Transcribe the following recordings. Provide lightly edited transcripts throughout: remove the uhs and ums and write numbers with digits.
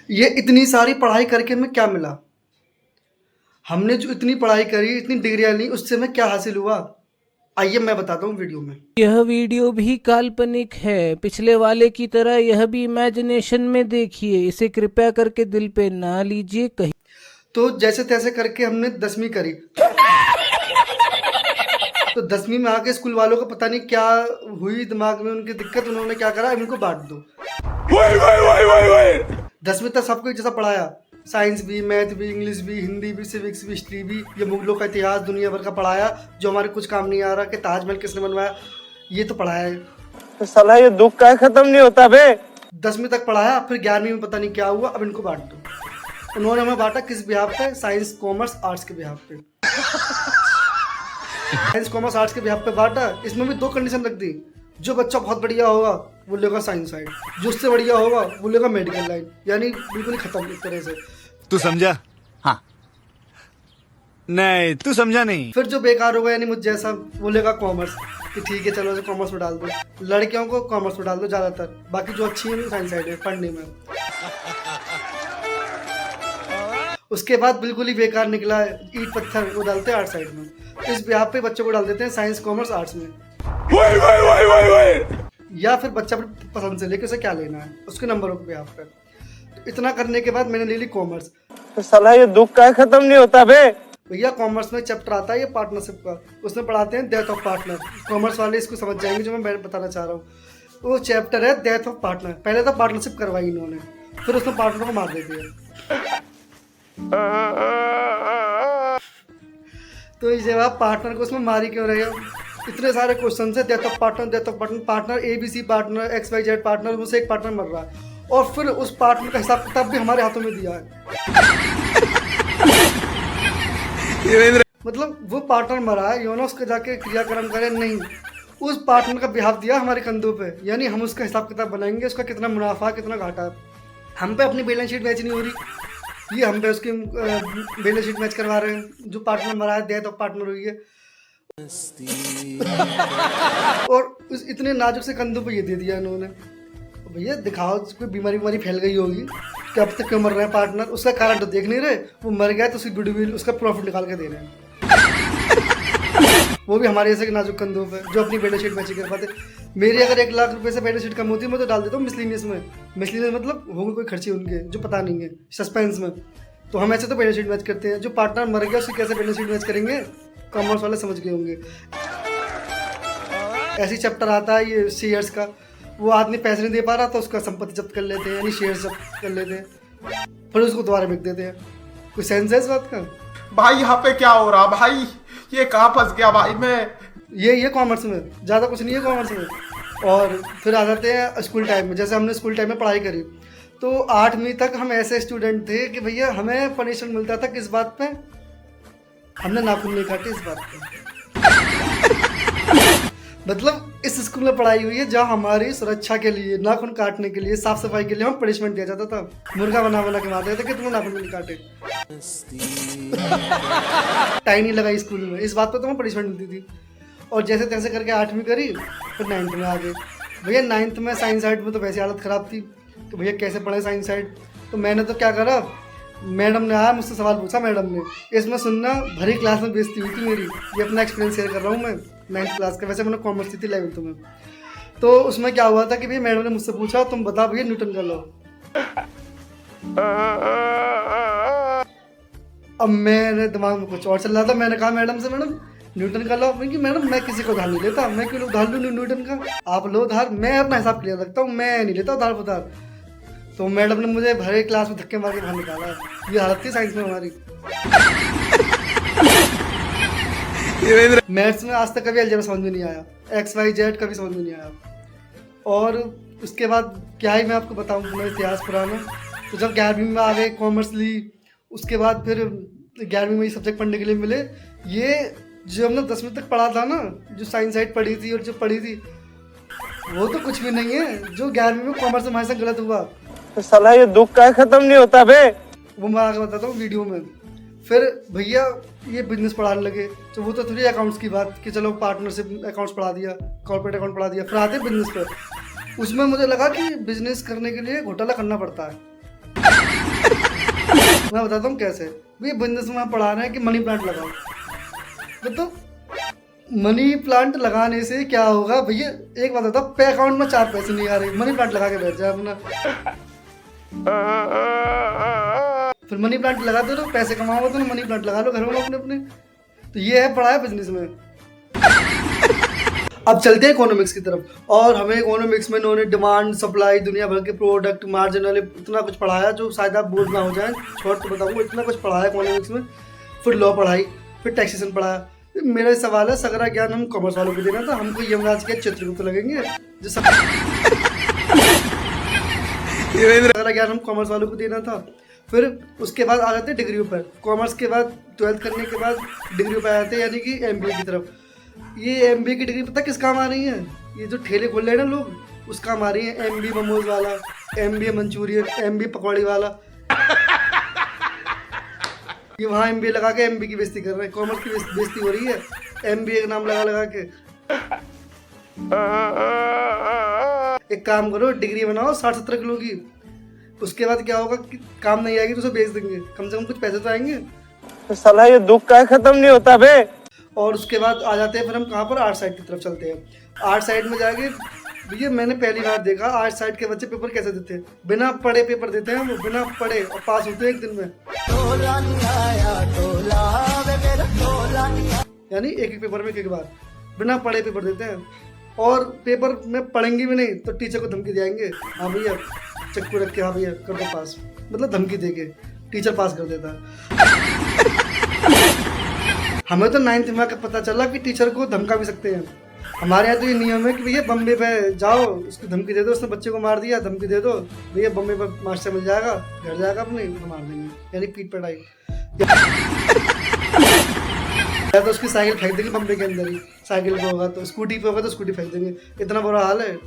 ये इतनी सारी पढ़ाई करके हमें क्या मिला? हमने जो इतनी पढ़ाई करी, इतनी डिग्रियाँ ली, उससे हमें क्या हासिल हुआ? आइए मैं बताता हूँ वीडियो में। यह वीडियो भी काल्पनिक है। पिछले वाले की तरह यह भी इमेजिनेशन में देखिए। इसे कृपया करके दिल पे ना लीजिए। कहीं तो जैसे तैसे करके हमने 10वीं करी। तो 10वीं में आके स्कूल वालों को पता नहीं क्या हुई, दिमाग में उनकी दिक्कत, उन्होंने क्या करा, इनको बांट दो। 10वीं तक सबको एक जैसा पढ़ाया, साइंस भी, मैथ भी, इंग्लिश भी, हिंदी भी, सिविक्स भी, हिस्ट्री भी, ये मुगलों का इतिहास दुनिया भर का पढ़ाया जो हमारे कुछ काम नहीं आ रहा, कि ताजमहल किसने बनवाया, ये तो पढ़ाया है। तो साला ये दुख का खत्म नहीं होता बे। 10वीं तक पढ़ाया, फिर 11वीं में पता नहीं क्या हुआ, अब इनको बांट दो। उन्होंने हमें बांटा किस बिहाफ पे? साइंस कॉमर्स आर्ट्स के बिहाफ पे। साइंस कॉमर्स आर्ट्स के बिहाफ पे बांटा। इसमें भी 2 कंडीशन रख दी, जो बच्चा बहुत बढ़िया होगा वो लेगा साइंस साइड, जो उससे बढ़िया होगा वो लेगा मेडिकल लाइन, यानी बिल्कुल ही खत्म एक तरह से। तू समझा? हाँ। नहीं, तू समझा नहीं। फिर जो बेकार होगा यानी मुझ जैसा, वो लेगा कॉमर्स, कि ठीक है चलो कॉमर्स में डाल दो, लड़कियों को कॉमर्स में डाल दो ज़्यादातर, बाकी जो अच्छी है साइंस साइड है पढ़ने में। उसके बाद बिल्कुल ही बेकार निकला ईट पत्थर, वो डालते हैं आर्ट साइड में। इस बिहार पे बच्चों को डाल देते हैं साइंस कॉमर्स आर्ट्स में। या फिर बच्चा अपनी पसंद से लेके उसे क्या लेना है, उसके नंबरों के बिहार पे। तो इतना करने के बाद मैंने ले ली कॉमर्स। तो साला ये दुख का खत्म नहीं होता बे। भैया कॉमर्स में चैप्टर आता है ये पार्टनरशिप का, उसमें पढ़ाते हैं डेथ ऑफ पार्टनर। कॉमर्स वाले इसको समझ जाएंगे जो मैं बताना चाह रहा हूँ। वो चैप्टर है डेथ ऑफ पार्टनर। पहले तो पार्टनरशिप करवाई इन्होंने, फिर उसमें पार्टनर को मार देती है। तो ये जवाब पार्टनर को उसमें मारी क्यों रहे हो? इतने सारे क्वेश्चन है, death of partner, death of partner, partner ABC partner, XYZ partner, उससे एक पार्टनर मर रहा है, और फिर उस पार्टनर का हिसाब किताब भी हमारे हाथों में दिया है। मतलब वो पार्टनर मरा है, योनो उसके जाके क्रियाक्रम करे नहीं, उस पार्टनर का बिहाफ दिया हमारे कंधों पे, यानी हम उसका हिसाब किताब बनाएंगे, उसका कितना मुनाफा कितना घाटा है। हम पे अपनी बैलेंस शीट मैच नहीं हो रही, ये हम पे उसकी बैलेंस शीट मैच करवा रहे हैं। जो पार्टनर मरा है डेथ ऑफ पार्टनर हुई है, और उस इतने नाजुक से कंधों पे ये दे दिया इन्होंने। भैया दिखाओ, कोई बीमारी फैल गई होगी कि अब तक क्यों मर रहे हैं पार्टनर, उसका कारण तो देख नहीं रहे। वो मर गया तो उसकी गुडविल, उसका प्रॉफिट निकाल के दे रहे हैं, वो भी हमारे जैसे नाजुक कंधों पे जो अपनी बैलेंस शीट मैच कर पाते। मेरी अगर 1 लाख रुपए से बैलेंस शीट कम होती है, मैं तो डाल देता हूँ मिसलिनियस में। मिसलिनियस मतलब होंगे कोई खर्चे उनके जो पता नहीं है, सस्पेंस में। तो हम ऐसे तो बैलेंस शीट मैच करते हैं। जो पार्टनर मर गया उसकी कैसे बैलेंस शीट मैच करेंगे, कॉमर्स वाले समझ गए होंगे। ऐसी चैप्टर आता है ये शेयर्स का, वो आदमी पैसे नहीं दे पा रहा तो उसका संपत्ति जब्त कर लेते हैं, यानी शेयर जब्त कर लेते हैं, फिर उसको दोबारा बेच देते हैं। कोई सेंस है इस बात का? भाई यहाँ पे क्या हो रहा भाई, ये कहाँ फंस गया भाई मैं। ये कॉमर्स में ज़्यादा कुछ नहीं है कॉमर्स में। और फिर आ जाते हैं स्कूल टाइम में। जैसे हमने स्कूल टाइम में पढ़ाई करी, तो 8वीं तक हम ऐसे स्टूडेंट थे कि भैया हमें पनिशमेंट मिलता था किस बात पे? हमने नाखून नहीं काटे इस बात पे। मतलब इस स्कूल में पढ़ाई हुई है जहाँ हमारी सुरक्षा के लिए, नाखून काटने के लिए, साफ सफाई के लिए हमें पनिशमेंट दिया जाता था। मुर्गा बना बना के मारते थे कि तुमने नाखून नहीं काटे। टाई नहीं लगाई स्कूल में, इस बात पर तुम्हें पनिशमेंट मिलती थी। और जैसे तैसे करके 8वीं करी, फिर 9th में आ गए। भैया 9th में साइंस साइड में तो वैसे हालत ख़राब थी कि भैया कैसे पढ़े साइंस साइड। तो मैंने तो क्या करा, मैडम ने आया मुझसे सवाल पूछा, मैडम ने इसमें सुनना, भरी क्लास में बेइज्जती हुई थी मेरी। ये अपना एक्सपीरियंस शेयर कर रहा हूँ मैं 9th क्लास का। वैसे मैंने कॉमर्स थी 11th में। तो उसमें क्या हुआ था कि भैया मैडम ने मुझसे पूछा, तुम बताओ भैया न्यूटन का लॉ। अब मेरे दिमाग में कुछ और चल रहा था। मैंने कहा मैडम से, मैडम न्यूटन का लॉ। मैडम मैं किसी को उधार नहीं लेता, मैं क्यों उधार लूँ न्यूटन का? आप लो उधार, मैं अपना हिसाब क्लियर रखता हूँ, मैं नहीं लेता उधार उधार। तो मैडम ने मुझे भरे क्लास में धक्के मार के बाहर निकाला। ये हालत थी साइंस में हमारी। मैथ्स में आज तक कभी अलजेब्रा समझ में नहीं आया, XYZ कभी समझ में नहीं आया। और उसके बाद क्या ही मैं आपको बताऊँ मेरा इतिहास पुराना। तो जब 11वीं में आ गए, कॉमर्स ली, उसके बाद फिर 11वीं में ये सब्जेक्ट पढ़ने के लिए मिले। ये जो हमने 10वीं तक पढ़ा था ना, जो साइंस साइड पढ़ी थी और जो पढ़ी थी, वो तो कुछ भी नहीं है जो 11वीं में कॉमर्स में हमारे साथ गलत हुआ। तो साला ये दुख का खत्म नहीं होता बे। वो मैं आगे बताता हूँ वीडियो में। फिर भैया ये बिजनेस पढ़ाने लगे, तो वो तो थोड़ी अकाउंट्स की बात कि चलो पार्टनरशिप अकाउंट्स पढ़ा दिया, कॉर्पोरेट अकाउंट पढ़ा दिया, फिर आते बिजनेस पर। उसमें मुझे लगा कि बिजनेस करने के लिए घोटाला करना पड़ता है। मैं बताता हूँ कैसे। भैया बिजनेस में पढ़ा रहे हैं कि मनी प्लांट लगाओ, तो मनी प्लांट लगाने से क्या होगा भैया, एक बात बताओ, पे अकाउंट में 4 पैसे नहीं आ रहे, मनी प्लांट लगा के बैठ जाए अपना, फिर मनी प्लांट लगाते रहो, पैसे कमाओ तो मनी प्लांट लगा लो घर में अपने अपने। तो ये है पढ़ाया बिजनेस में। अब चलते हैं इकोनॉमिक्स की तरफ, और हमें इकोनॉमिक्स में इन्होंने डिमांड सप्लाई दुनिया भर के प्रोडक्ट मार्जिनल इतना कुछ पढ़ाया जो शायद आप बोझ ना हो जाए। शॉर्ट तो बताऊंगा, इतना कुछ पढ़ाया इकोनॉमिक्स में। फिर लॉ पढ़ाई, फिर टैक्सेशन पढ़ाया। मेरा सवाल है, सगरा ज्ञान हम कॉमर्स वालों को देना था, हमको यमराज के चित्रगुप्त लगेंगे जो सगरा ज्ञान हम कॉमर्स वालों को देना था। फिर उसके बाद आ जाते हैं डिग्रियों पर। कॉमर्स के बाद 12th करने के बाद डिग्रियों पर आ जाते हैं, यानी कि MBA की तरफ। ये MBA की डिग्री पता किस काम आ रही है? ये जो ठेले खोल रहे हैं ना लोग, उस काम आ रही है। MBA मोमोज वाला, MBA मंचूरियन, MBA पकौड़ी वाला, ये वहाँ MBA लगा के MBA की बेइज्जती कर रहे हैं। कॉमर्स की बेइज्जती हो रही है MBA का नाम लगा लगा के। एक काम करो, डिग्री बनाओ 60-70 किलो की, उसके बाद क्या होगा कि काम नहीं आएगी तो उसे बेच देंगे, कम से कम कुछ पैसे तो आएंगे। तो साला ये दुख का खत्म नहीं होता बे। और उसके बाद आ जाते हैं फिर हम कहाँ पर, आर्ट साइड की तरफ चलते हैं। आर्ट साइड में जाके भैया मैंने पहली बार देखा आर्ट साइड के बच्चे पेपर कैसे देते हैं। बिना पढ़े पेपर देते हैं वो, बिना पढ़े, और पास होते हैं एक दिन में। यानी एक पेपर में एक बार बिना पढ़े पेपर देते हैं, और पेपर में पढ़ेंगे भी नहीं तो टीचर को धमकी दिलाएंगे, हाँ भैया चक्कू रख के, हाँ भैया कर दो पास, मतलब धमकी देके टीचर पास कर देता है। हमें तो 9th में पता चला कि टीचर को धमका भी सकते हैं। हमारे यहाँ तो ये नियम है कि भैया बम्बे पे जाओ, उसको धमकी दे दो, उसने बच्चे को मार दिया, धमकी दे दो, भैया बम्बे पर मास्टर मिल जाएगा, घर जाएगा अपने, मार देंगे, यानी पीट पटाई। या तो उसकी साइकिल फेंक देंगे बम्बे के अंदर ही, साइकिल पे होगा तो, स्कूटी पे होगा तो स्कूटी फेंक देंगे। इतना बुरा हाल है।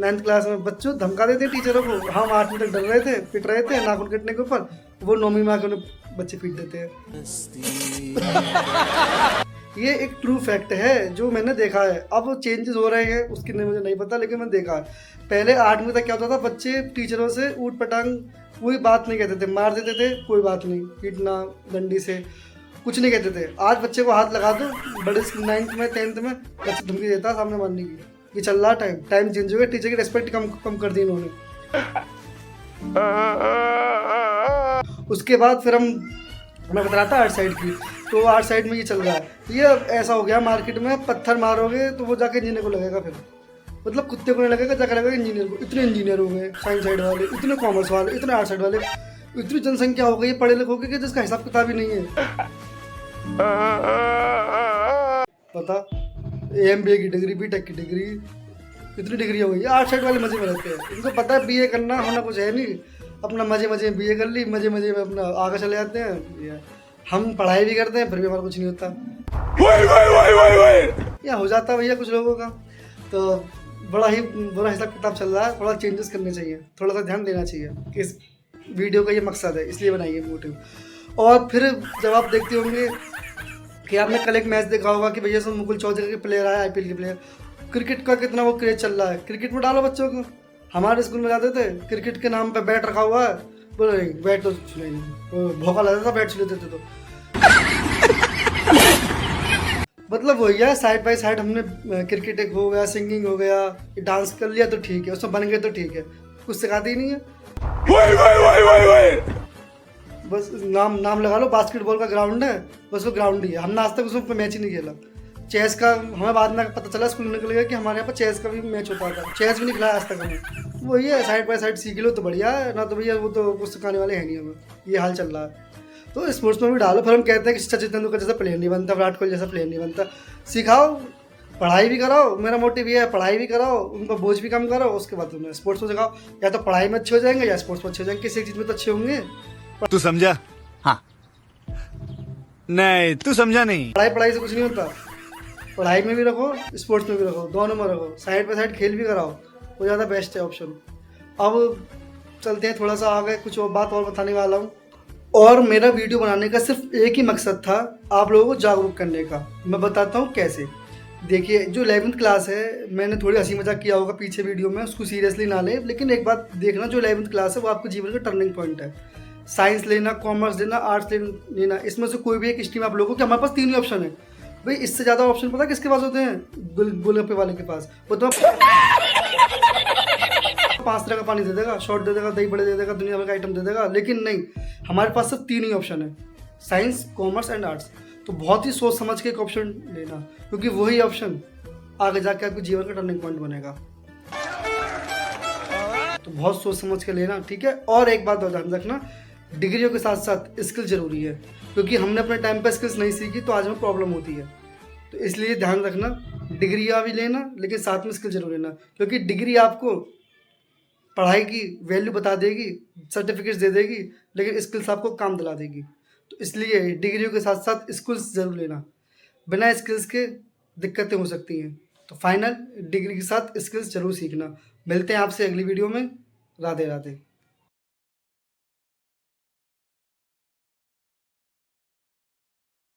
9th क्लास में बच्चों धमका देते टीचरों को। हम 8वीं तक डर रहे थे, पिट रहे थे नाखून कटने के ऊपर, वो 9वीं में आके उन्हें बच्चे पीट देते हैं। ये एक ट्रू फैक्ट है जो मैंने देखा है। अब चेंजेस हो रहे हैं उसकी मुझे नहीं पता, लेकिन मैंने देखा है। पहले 8वीं तक क्या होता था, बच्चे टीचरों से ऊट पटांग कोई बात नहीं कहते थे, मार देते थे, कोई बात नहीं, पीटना डंडी से कुछ नहीं कहते थे। आज बच्चे को हाथ लगा दो, बड़े 9th में 10th में बच्चे धमकी देता है सामने मारने की। ये चल रहा टाइम चेंज हो गया, टीचर की रिस्पेक्ट कम कर दी इन्होंने। उसके बाद फिर मैं बता रहा था आर्ट साइड की, तो आर्ट साइड में ये चल रहा है। ये ऐसा हो गया मार्केट में, पत्थर मारोगे तो वो जाके इंजीनियर को लगेगा, फिर मतलब कुत्ते को नहीं लगेगा, जाकर लगेगा इंजीनियर को। इतने इंजीनियर हो गए साइंस साइड वाले, इतने कॉमर्स वाले, इतने आर्ट साइड वाले, इतनी जनसंख्या हो गई पढ़े लिखे कि जिसका हिसाब किताब ही नहीं है। पता MBA की डिग्री, BTech की डिग्री, इतनी डिग्री हो गई। आर्ट साइड वाले मजे में रहते हैं, इनको पता है BA करना होना कुछ है नहीं, अपना मजे में BA कर ली, मजे में अपना आगे चले जाते हैं। हम पढ़ाई भी करते हैं फिर भी हमारा कुछ नहीं होता। या हो जाता है भैया कुछ लोगों का। तो बड़ा ही बुरा हिसाब किताब चल रहा है, थोड़ा चेंजेस करने चाहिए, थोड़ा सा ध्यान देना चाहिए कि इस वीडियो का ये मकसद है, इसलिए बनाई है मोटिव। और फिर जब आप देखते होंगे कि आपने कल एक मैच देखा होगा कि भैया मुकुल चौधरी के प्लेयर आए, IPL के प्लेयर, क्रिकेट का कितना वो क्रेज चल रहा है। क्रिकेट में डालो बच्चों को। हमारे स्कूल में जाते थे, क्रिकेट के नाम पे बैट रखा हुआ है, बोले बैट तो छुले नहीं, भौका लगता था बैट छुले देते तो। मतलब वही है, साइड बाय साइड हमने क्रिकेट एक हो गया, सिंगिंग हो गया, डांस कर लिया तो ठीक है, उसमें बन गए तो ठीक है, कुछ सिखाते ही नहीं है। बस नाम लगा लो, बास्केटबॉल का ग्राउंड है, बस वो ग्राउंड ही है। हमने आज तक उसमें मैच ही नहीं खेला। चेस का हमें बाद में पता चला, स्कूल निकल गया कि हमारे यहाँ पर चेस का भी मैच होता था, चेस भी नहीं खिलाया आज तक हमें। वही है, साइड बाय साइड सीख लो तो बढ़िया है, ना तो भैया वो तो कुछ सिखाने वाले हैं नहीं हमें, ये हाल चल रहा है। तो स्पोर्ट्स में भी डालो। फिर हम कहते हैं कि सचिन तेंदुलकर जैसा प्लेयर नहीं बनता, विराट कोहली जैसा प्लेयर नहीं बनता। सिखाओ, पढ़ाई भी कराओ, मेरा मोटिव ये है, पढ़ाई भी कराओ, उनका बोझ भी कम करो, उसके बाद उन्हें स्पोर्ट्स में सिखाओ। या तो पढ़ाई में अच्छे हो जाएंगे या स्पोर्ट्स में अच्छे हो जाएंगे, किसी एक चीज़ में तो अच्छे होंगे। तू समझा? हाँ। नहीं तू समझा नहीं। पढ़ाई से कुछ नहीं होता, पढ़ाई में भी रखो, स्पोर्ट्स में भी रखो, दोनों में रखो, साइड बाय साइड खेल भी कराओ, वो ज़्यादा बेस्ट है ऑप्शन। अब चलते हैं थोड़ा सा आगे, कुछ और बात और बताने वाला हूँ। और मेरा वीडियो बनाने का सिर्फ एक ही मकसद था, आप लोगों को जागरूक करने का। मैं बताता हूँ कैसे। देखिए, जो 11th क्लास है, मैंने थोड़ी हंसी मजाक किया होगा पीछे वीडियो में, उसको सीरियसली ना ले, लेकिन एक बात देखना, जो 11th क्लास है वो आपके जीवन का टर्निंग पॉइंट है। साइंस लेना, कॉमर्स लेना, आर्ट्स लेना, इसमें से कोई भी एक स्ट्रीम आप लोगों कि हमारे पास 3 ही ऑप्शन है भाई। इससे ज़्यादा ऑप्शन पता है किसके पास होते हैं? गोलगप्पे वाले के पास। वो तो 5 तरह का पानी दे देगा, शॉर्ट दे देगा, दही बड़े दे देगा, दुनिया भर का आइटम दे देगा, लेकिन नहीं, हमारे पास सिर्फ 3 ही ऑप्शन है, साइंस, कॉमर्स एंड आर्ट्स। तो बहुत ही सोच समझ के एक ऑप्शन लेना, क्योंकि वही ऑप्शन आगे जाके आपके जीवन का टर्निंग पॉइंट बनेगा। तो बहुत सोच समझ के लेना, ठीक है। और एक बात और ध्यान रखना, डिग्रियों के साथ साथ स्किल जरूरी है, क्योंकि हमने अपने टाइम पे स्किल्स नहीं सीखी तो आज हमें प्रॉब्लम होती है। तो इसलिए ध्यान रखना, डिग्रियाँ भी लेना लेकिन साथ में स्किल जरूर लेना, क्योंकि डिग्री आपको पढ़ाई की वैल्यू बता देगी, सर्टिफिकेट्स दे देगी, लेकिन स्किल्स आपको काम दिला देगी। तो इसलिए डिग्रियों के साथ साथ स्किल्स ज़रूर लेना, बिना स्किल्स के दिक्कतें हो सकती हैं। तो फाइनल डिग्री के साथ स्किल्स जरूर सीखना। मिलते हैं आपसे अगली वीडियो में। राधे राधे।